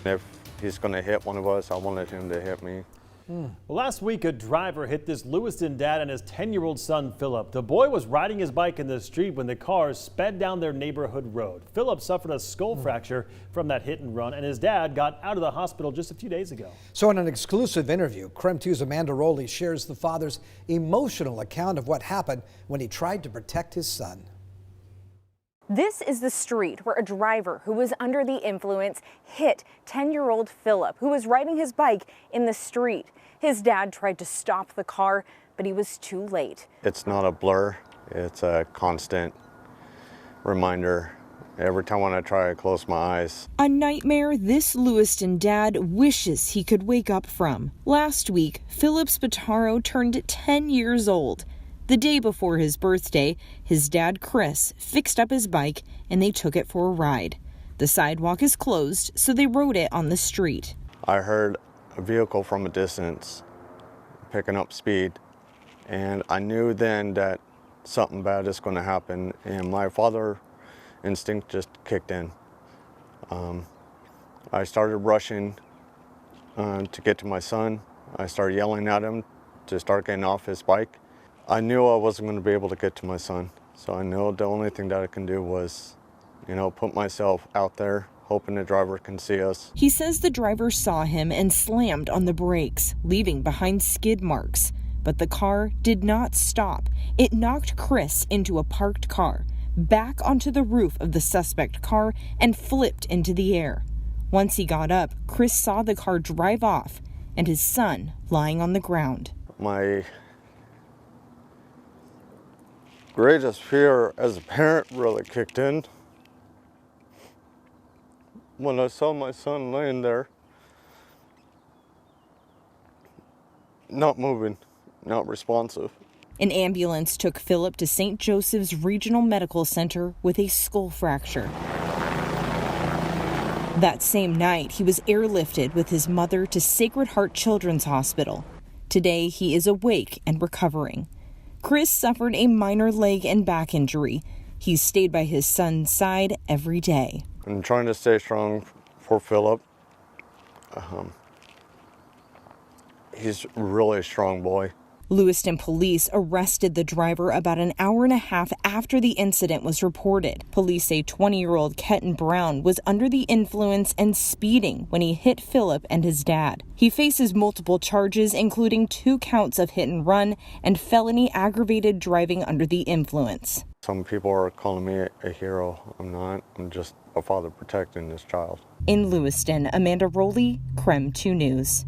If he's going to hit one of us, I wanted him to hit me. Well, last week, a driver hit this Lewiston dad and his 10-year-old son, Phillip. The boy was riding his bike in the street when the car sped down their neighborhood road. Phillip suffered a skull fracture from that hit and run, and his dad got out of the hospital just a few days ago. So in an exclusive interview, KREM 2's Amanda Roley shares the father's emotional account of what happened when he tried to protect his son. This is the street where a driver who was under the influence hit 10-year-old Phillip, who was riding his bike in the street. His dad tried to stop the car, but he was too late. It's not a blur. It's a constant reminder. Every time when I try to close my eyes. A nightmare this Lewiston dad wishes he could wake up from. Last week, Phillip Spataro turned 10 years old. The day before his birthday, his dad, Chris, fixed up his bike and they took it for a ride. The sidewalk is closed, so they rode it on the street. I heard a vehicle from a distance picking up speed, and I knew then that something bad is going to happen, and my father instinct just kicked in. I started rushing to get to my son. I started yelling at him to start getting off his bike. I knew I wasn't going to be able to get to my son, so I knew the only thing that I can do was, put myself out there, hoping the driver can see us. He says the driver saw him and slammed on the brakes, leaving behind skid marks. But the car did not stop. It knocked Chris into a parked car, back onto the roof of the suspect car, and flipped into the air. Once he got up, Chris saw the car drive off and his son lying on the ground. My greatest fear as a parent really kicked in when I saw my son laying there, not moving, not responsive. An ambulance took Phillip to St. Joseph's Regional Medical Center with a skull fracture. That same night, he was airlifted with his mother to Sacred Heart Children's Hospital. Today, he is awake and recovering. Chris suffered a minor leg and back injury. He's stayed by his son's side every day. I'm trying to stay strong for Phillip. He's really a strong boy. Lewiston police arrested the driver about an hour and a half after the incident was reported. Police say 20-year-old Kenton Brown was under the influence and speeding when he hit Phillip and his dad. He faces multiple charges, including 2 counts of hit and run and felony aggravated driving under the influence. Some people are calling me a hero. I'm not. I'm just a father protecting this child. In Lewiston, Amanda Roley, KREM 2 News.